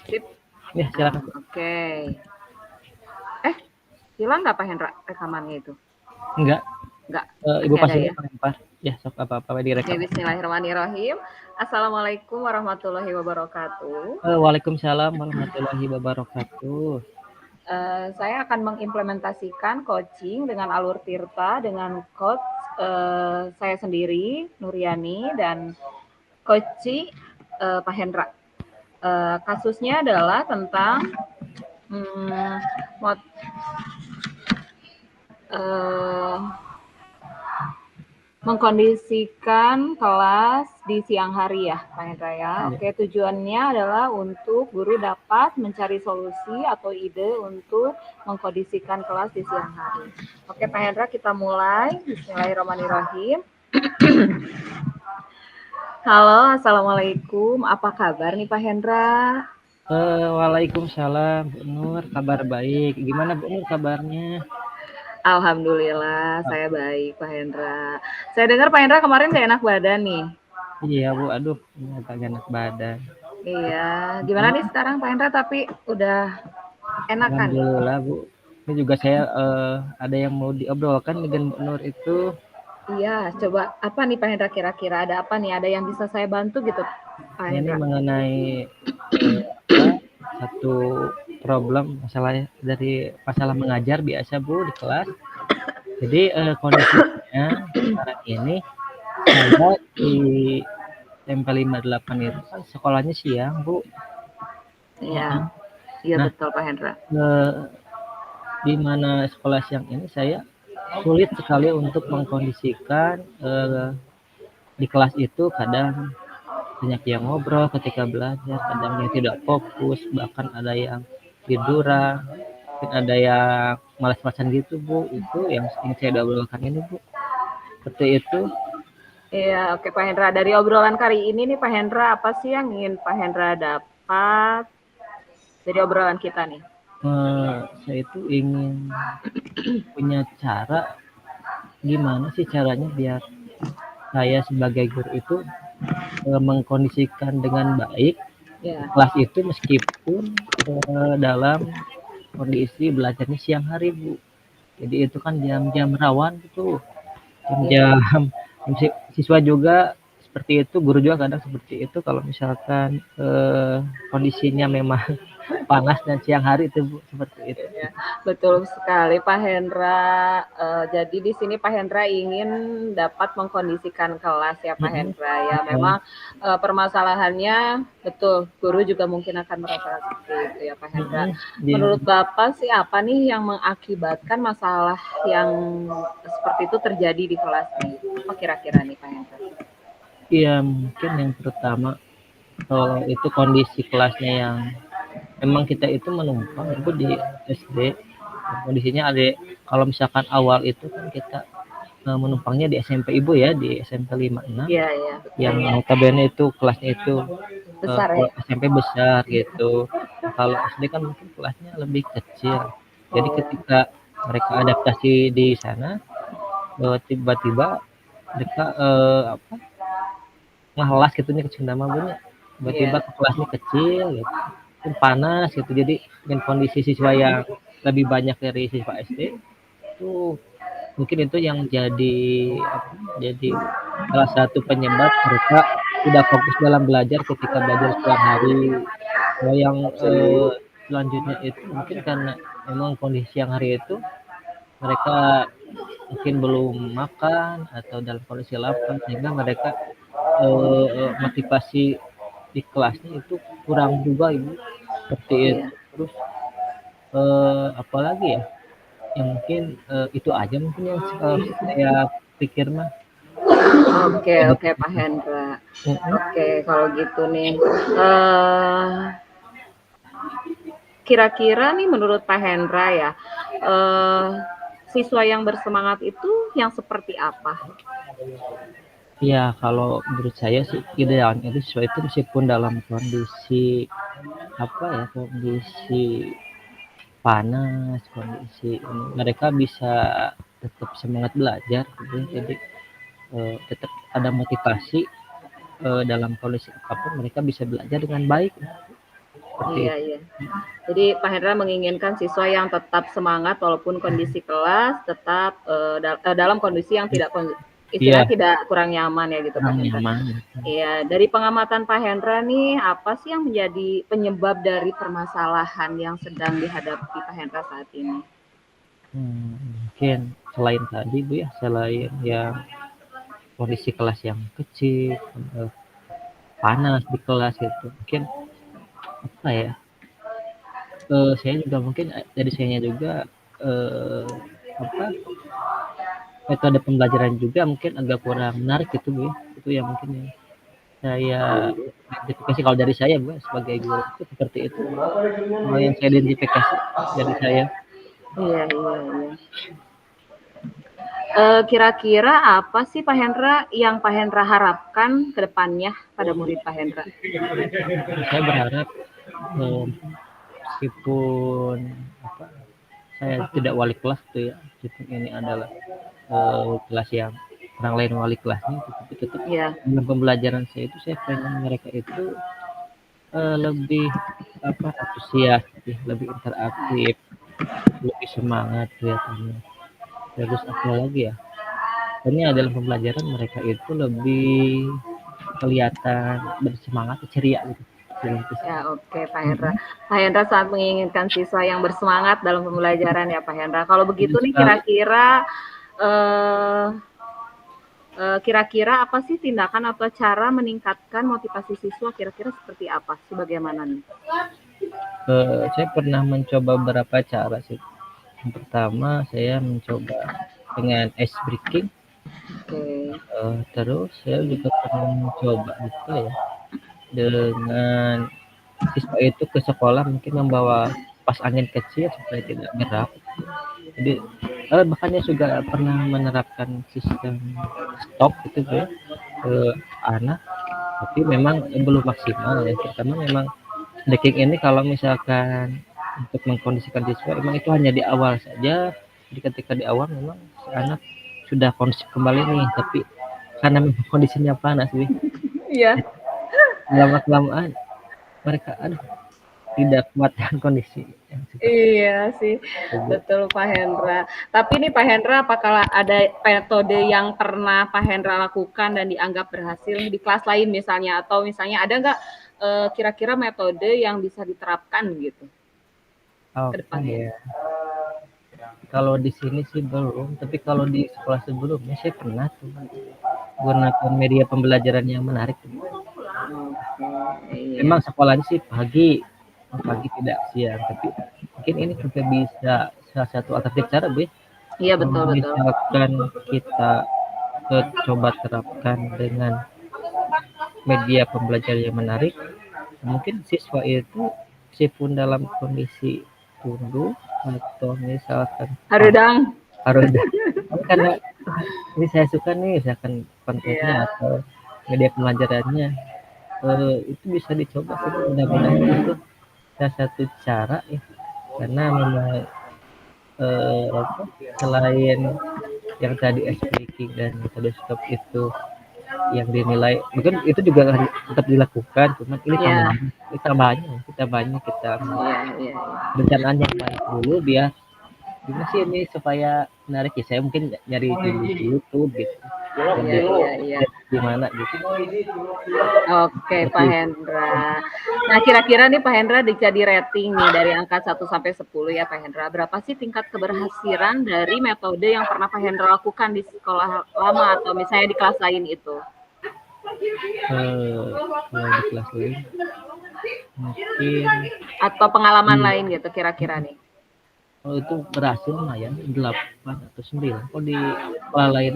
Sip. Ya, silakan, Bu. Oke. Eh, hilang nggak Pak Hendra rekamannya itu? Enggak, Nggak, Ibu masih ada Pasinya ya? melempar. Ya, sok apa-apa Oke, direkam. bismillahirrahmanirrahim. Assalamualaikum warahmatullahi wabarakatuh. Waalaikumsalam warahmatullahi wabarakatuh. Saya akan mengimplementasikan coaching dengan Alur Tirta dengan coach saya sendiri, Nuriani, dan coach Pak Hendra. Kasusnya adalah tentang hmm, mot, eh, mengkondisikan kelas di siang hari ya, Pak Hendra ya. Ya. Oke, tujuannya adalah untuk guru dapat mencari solusi atau ide untuk mengkondisikan kelas di siang hari. Oke, Pak Hendra, kita mulai. Bismillahirrahmanirrahim. Halo, Assalamualaikum. Apa kabar nih Pak Hendra? Waalaikumsalam, Bu Nur. Kabar baik. Gimana Bu Nur kabarnya? Alhamdulillah, saya baik Pak Hendra. Saya dengar Pak Hendra kemarin gak enak badan nih. Iya Bu, aduh, ini agak gak enak badan. Iya, gimana nih sekarang Pak Hendra? Tapi udah enakan nih. Alhamdulillah Bu. Ini juga saya ada yang mau diobrolkan dengan Bu Nur itu. Iya, coba apa nih Pak Hendra kira-kira ada apa nih? Ada yang bisa saya bantu gitu Pak Ini Hendra? mengenai apa, satu problem masalah mengajar biasa Bu di kelas. Jadi kondisinya sekarang ini saya di SMP 58 itu kan sekolahnya siang Bu. Iya, iya Nah, betul Pak Hendra. eh, di mana sekolah siang ini saya sulit sekali untuk mengkondisikan di kelas itu kadang banyak yang ngobrol ketika belajar, kadang yang tidak fokus, bahkan ada yang tiduran, mungkin ada yang malas-malasan gitu Bu. Itu yang ingin saya obrolkan ini Bu. Seperti itu. Iya, oke Pak Hendra. Dari obrolan kali ini nih Pak Hendra, apa sih yang ingin Pak Hendra dapat dari obrolan kita nih? Saya itu ingin punya cara gimana sih caranya biar saya sebagai guru itu mengkondisikan dengan baik Ya, kelas itu meskipun dalam kondisi belajarnya siang hari Bu. Jadi itu kan jam-jam rawan gitu, iya, jam-jam siswa juga seperti itu, guru juga kadang seperti itu kalau misalkan kondisinya memang panas dan siang hari itu Bu, seperti itu. iya, betul sekali Pak Hendra. Jadi di sini Pak Hendra ingin dapat mengkondisikan kelas ya Pak Mm-mm. Hendra ya. Ya. Memang permasalahannya betul, guru juga mungkin akan merasakan seperti itu ya Pak Hendra. Mm-mm. Ya. Menurut Bapak sih apa nih yang mengakibatkan masalah yang seperti itu terjadi di kelas nih? Apa kira-kira nih Pak Hendra? Iya, mungkin yang pertama itu kondisi kelasnya yang memang kita itu menumpang itu di SD. Kondisinya ada kalau misalkan awal itu kan kita menumpangnya di SMP Ibu ya, di SMP 56 Iya, iya, yang betul. notabene itu kelasnya itu Besar kalau ya? SMP besar gitu. Nah, kalau SD kan mungkin kelasnya lebih kecil. Jadi Oh, ketika mereka adaptasi di sana, tiba-tiba mereka apa, ngelas gitu nih ke nama bunyi. Tiba-tiba iya. ke kelasnya kecil gitu. Kan panas gitu. Jadi dengan kondisi siswa yang lebih banyak dari siswa SD itu mungkin itu yang jadi salah satu penyebab mereka tidak fokus dalam belajar ketika belajar siang hari. Kalau yang selanjutnya itu mungkin karena memang kondisi siang hari itu mereka mungkin belum makan atau dalam kondisi lapar sehingga mereka motivasi di kelasnya itu kurang juga Ibu, seperti itu. Iya. Terus apalagi ya, yang mungkin itu aja mungkin yang saya pikir mah. Oke, Ada oke Pak Hendra. mhm. Oke, kalau gitu nih, kira-kira nih menurut Pak Hendra ya, eh, siswa yang bersemangat itu yang seperti apa? Ya kalau menurut saya sih idealnya itu siswa itu meskipun dalam kondisi apa ya, kondisi panas, kondisi ini, mereka bisa tetap semangat belajar gitu. Jadi tetap ada motivasi dalam kondisi apapun mereka bisa belajar dengan baik. seperti Iya, itu. iya. Jadi Pak Hendra menginginkan siswa yang tetap semangat walaupun kondisi kelas tetap dalam kondisi yang tidak Iya, istilahnya tidak kurang nyaman ya gitu Pak kurang Hendra. nyaman. Iya, dari pengamatan Pak Hendra nih, apa sih yang menjadi penyebab dari permasalahan yang sedang dihadapi Pak Hendra saat ini? Mungkin selain tadi Bu ya, selain yang kondisi kelas yang kecil, panas di kelas gitu. Mungkin apa ya? Saya juga mungkin dari sayanya juga eh, apa metode pembelajaran juga mungkin agak kurang menarik gitu Bu ya. Itu yang mungkin ya saya identifikasi kalau dari saya Bu ya, sebagai guru itu seperti itu. Kalau yang saya identifikasi dari saya. Iya, iya, iya. Kira-kira apa sih Pak Hendra yang Pak Hendra harapkan ke depannya pada murid Pak Hendra? Saya berharap meskipun apa saya tidak wali kelas tuh ya, meskipun ini adalah kelas yang orang lain wali kelasnya, tapi tetap Iya, dalam pembelajaran saya itu saya pengen mereka itu lebih apa antusias, lebih interaktif, lebih semangat kelihatannya. Terus apa lagi ya? Ini dalam pembelajaran mereka itu lebih kelihatan bersemangat, ceria gitu. ya oke Pak Hendra. Pak Hendra sangat menginginkan siswa yang bersemangat dalam pembelajaran ya Pak Hendra. Kalau begitu nih Sekali. eh, kira-kira apa sih tindakan atau cara meningkatkan motivasi siswa kira-kira seperti apa sih bagaimana nih? Saya pernah mencoba beberapa cara sih. Yang pertama saya mencoba dengan ice breaking. Oke. Terus saya juga pernah mencoba juga ya dengan siswa itu ke sekolah mungkin membawa kipas angin kecil supaya tidak gerak. Jadi bahkan saya juga pernah menerapkan sistem stop itu ya ke anak, tapi memang belum maksimal ya. Pertama memang breaking ini kalau misalkan untuk mengkondisikan siswa memang itu hanya di awal saja. Jadi ketika di awal memang si anak sudah kondisi kembali nih, tapi karena memang kondisinya panas nih, Iya. lama-kelamaan mereka aduh tidak kuat dengan kondisi yang seperti Iya sih, itu. betul Pak Hendra. Tapi nih Pak Hendra, apakah ada metode yang pernah Pak Hendra lakukan dan dianggap berhasil nih di kelas lain misalnya, atau misalnya ada nggak kira-kira metode yang bisa diterapkan gitu ke Oke depannya? ya. Kalau di sini sih belum, tapi kalau di sekolah sebelumnya saya pernah tuh gunakan media pembelajaran yang menarik. Oke, iya. Memang sekolahnya sih pagi, pagi tidak siang, tapi mungkin ini juga bisa salah satu alternatif cara, Bu. Iya Kalau betul betul. misalkan kita coba terapkan dengan media pembelajaran yang menarik, mungkin siswa itu meskipun dalam kondisi tunduk atau misalkan Harudang. harus karena ini saya suka nih misalkan kontennya Iya. atau media pembelajarannya itu bisa dicoba sih mudah-mudahan itu salah satu cara ya karena memang apa, selain yang tadi speaking dan metode stop itu yang dinilai mungkin itu juga harus tetap dilakukan cuman ini Iya. tambahan ini tambahannya kita Iya, iya, perencanaan yang baik dulu biar gimana sih ini supaya menarik ya saya mungkin nyari di YouTube gitu dan iya, lihat iya, iya. gimana gitu Oke, Pak seperti Hendra. Nah, kira-kira nih Pak Hendra jika di rating nih dari angka 1 sampai 10 ya Pak Hendra, berapa sih tingkat keberhasilan dari metode yang pernah Pak Hendra lakukan di sekolah lama atau misalnya di kelas lain itu? kalau di kelas lain mungkin Atau pengalaman lain gitu kira-kira nih? kalau itu berhasil lumayan 8 atau 9 kalau di sekolah lain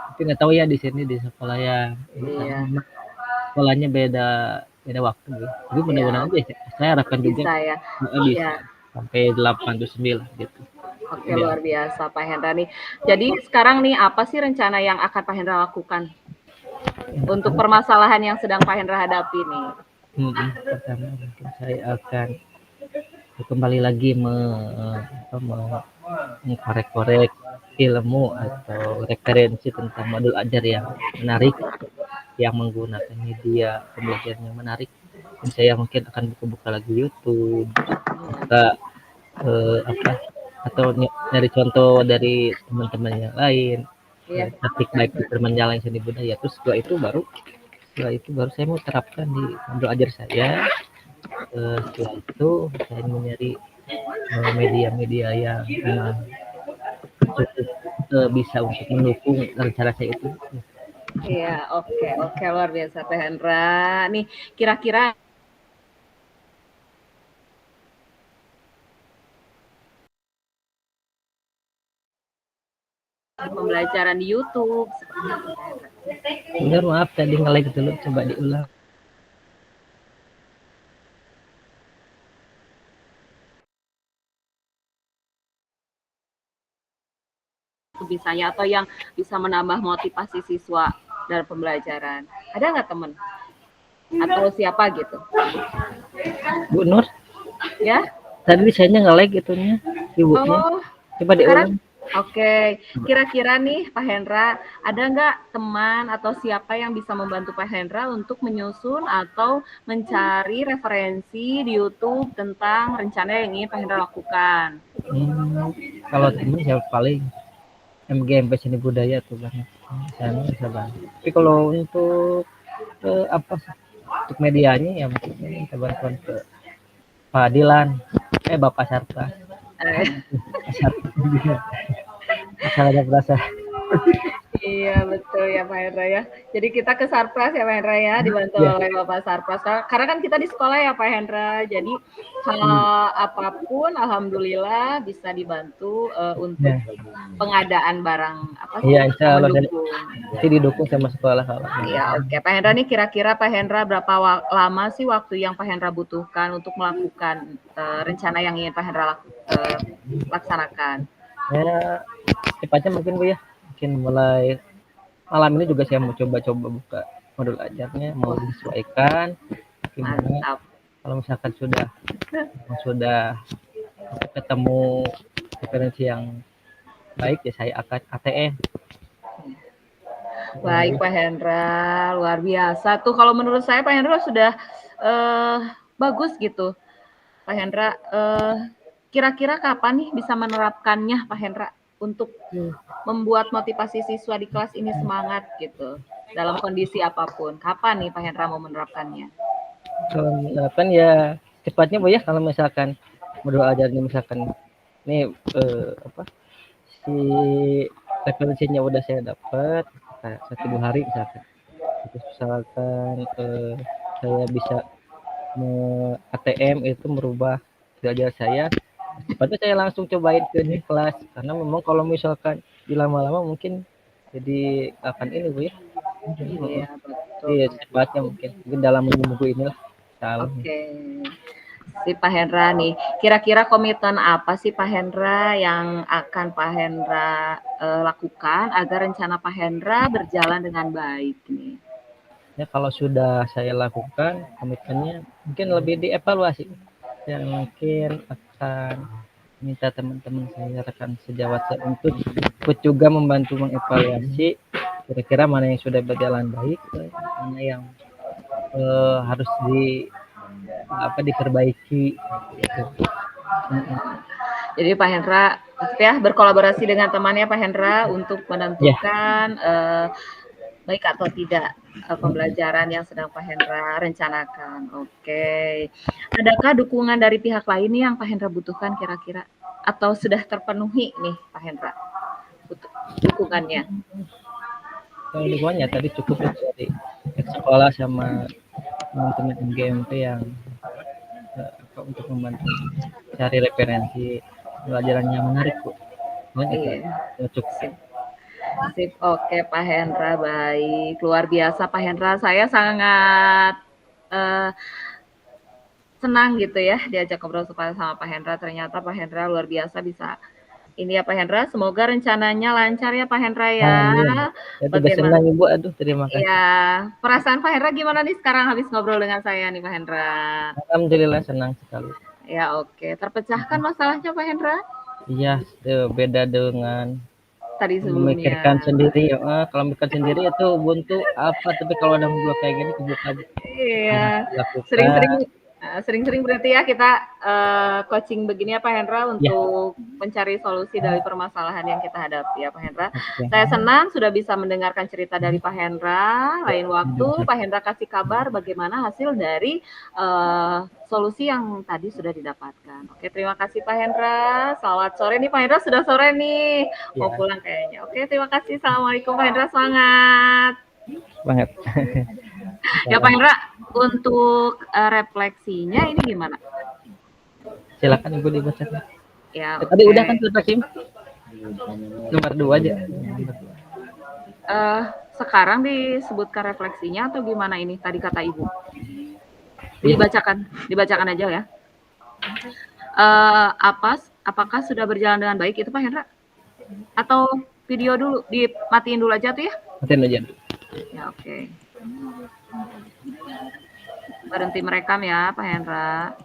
tapi nggak tahu ya di sini di sekolah yang ini karena Iya, memang sekolahnya beda beda waktu ya tapi mudah-mudahan ya aja saya harapkan juga bisa ya. bisa Ya, sampai 8 atau 9 gitu oke ideal. luar biasa Pak Hendra nih. Jadi sekarang nih apa sih rencana yang akan Pak Hendra lakukan Yang untuk pertama, permasalahan yang sedang Pak Hendra hadapi nih? pertama mungkin saya akan kembali lagi mengkorek-korek ilmu atau referensi tentang modul ajar yang menarik, yang menggunakan media pembelajaran yang menarik. saya mungkin akan buka-buka lagi YouTube, buka apa atau nyari contoh dari teman-teman yang lain, Iya. praktik baik di permenjalan seni budaya. Terus setelah itu baru saya mau terapkan di modul ajar saya. Setelah itu saya mencari media-media yang memang cukup bisa untuk mendukung rencana saya itu. Iya, oke, oke, luar biasa Pak Hendra. Nih, kira-kira pembelajaran di YouTube seperti itu Pak Hendra. Benar, maaf tadi nge-lag dulu, coba diulang. Bisanya atau yang bisa menambah motivasi siswa dalam pembelajaran. Ada nggak teman? Atau siapa gitu? Bu Nur, Ya? tadi saya nge-lag itunya, ibunya. Oh, Coba sekarang diulang. oke. Kira-kira nih Pak Hendra, ada nggak teman atau siapa yang bisa membantu Pak Hendra untuk menyusun atau mencari referensi di YouTube tentang rencana yang ingin Pak Hendra lakukan? Kalau temen saya paling MGMP seni budaya tuh banget. Saya bisa bantu. Tapi kalau untuk apa sih? Untuk medianya ya mungkin minta bantuan ke Pak Dilan, Bapak Sarta. Eh, Asal ada perasaan. Iya betul ya Pak Hendra ya. Jadi kita ke Sarpras ya Pak Hendra ya, dibantu Ya. oleh Bapak Sarpras. Karena kan kita di sekolah ya Pak Hendra. Jadi hal apapun alhamdulillah bisa dibantu untuk Ya. pengadaan barang apa Iya, sih insya yang Allah dari mendukung. nanti didukung sama sekolah kalau. Iya oke Pak Hendra nih kira-kira Pak Hendra berapa lama sih waktu yang Pak Hendra butuhkan untuk melakukan rencana yang ingin Pak Hendra laksanakan? Ya, cepatnya mungkin Bu ya. Mungkin mulai malam ini juga saya mau coba-coba buka modul ajarnya, mau Wah disesuaikan gimana. mantap. Kalau misalkan sudah ketemu referensi yang baik ya saya akan ATM. Baik Pak Hendra, luar biasa tuh. Kalau menurut saya Pak Hendra sudah bagus gitu. Pak Hendra, kira-kira kapan nih bisa menerapkannya Pak Hendra untuk membuat motivasi siswa di kelas ini semangat gitu dalam kondisi apapun. Kapan nih Pak Hendra mau menerapkannya? Kalau menerapkan ya cepatnya Bu ya, kalau misalkan modul ajarnya misalkan ini apa si referensinya udah saya dapat kayak 1-2 hari misalkan. Terus misalkan saya bisa ATM itu merubah belajar saya, cepatnya saya langsung cobain ke di kelas karena memang kalau misalkan dilama-lama mungkin jadi akan ini Bu ya. Iya, betul, Iya, betul. cepatnya mungkin dalam minggu inilah. Salah. Oke. Si Pak Hendra nih, kira-kira komitmen apa sih Pak Hendra yang akan Pak Hendra lakukan agar rencana Pak Hendra berjalan dengan baik nih? Ya kalau sudah saya lakukan komitmennya mungkin lebih dievaluasi. Ya mungkin akan minta teman-teman saya rekan sejawat saya untuk ikut juga membantu mengevaluasi kira-kira mana yang sudah berjalan baik, mana yang harus diperbaiki gitu. Jadi Pak Hendra ya berkolaborasi dengan temannya Pak Hendra untuk Ya, menentukan baik atau tidak pembelajaran yang sedang Pak Hendra rencanakan. Oke. Adakah dukungan dari pihak lain nih yang Pak Hendra butuhkan kira-kira? Atau sudah terpenuhi nih Pak Hendra dukungannya? kalau dukungannya tadi cukup ya dari sekolah sama teman-teman MGMP yang untuk membantu cari referensi pelajaran yang menarik Bu. Nah, itu Iya. cukup. Sip. Sip. Oke Pak Hendra, baik. Luar biasa Pak Hendra. Saya sangat senang gitu ya diajak ngobrol sama Pak Hendra. Ternyata Pak Hendra luar biasa bisa ini ya Pak Hendra. Semoga rencananya lancar ya Pak Hendra ya. Amin. Saya juga Bagaimana? senang Ibu. Aduh, terima kasih. Ya, perasaan Pak Hendra gimana nih sekarang habis ngobrol dengan saya nih Pak Hendra? Alhamdulillah senang sekali. Ya oke, terpecahkan masalahnya Pak Hendra? Iya, beda dengan tadi memikirkan sebelumnya. sendiri ya, kalau memikirkan sendiri itu buntu apa, tapi kalau ada ngobrol kayak gini kebuka bisa Iya, sering-sering dilakukan. sering-sering berarti ya kita coaching begini ya Pak Hendra Ya, untuk mencari solusi dari permasalahan yang kita hadapi ya Pak Hendra. oke. Saya senang sudah bisa mendengarkan cerita dari Pak Hendra. Ya, Lain waktu bisa. Pak Hendra kasih kabar bagaimana hasil dari solusi yang tadi sudah didapatkan. Oke, terima kasih Pak Hendra. Selamat sore nih Pak Hendra, sudah sore nih. Mau Ya, pulang kayaknya. Oke, terima kasih. Assalamualaikum Pak Hendra, semangat. banget. Ya Pak Hendra, untuk refleksinya ini gimana? Silakan Ibu dibacakan. Ya, Tadi oke. udah kan refleksi nomor 2 aja. Eh, sekarang disebutkan refleksinya atau gimana ini tadi kata Ibu? Iya, Dibacakan aja ya. Apakah sudah berjalan dengan baik itu Pak Hendra? Atau video dulu, dimatiin dulu aja tuh ya? matiin aja. Ya oke. Berhenti merekam ya Pak Hendra.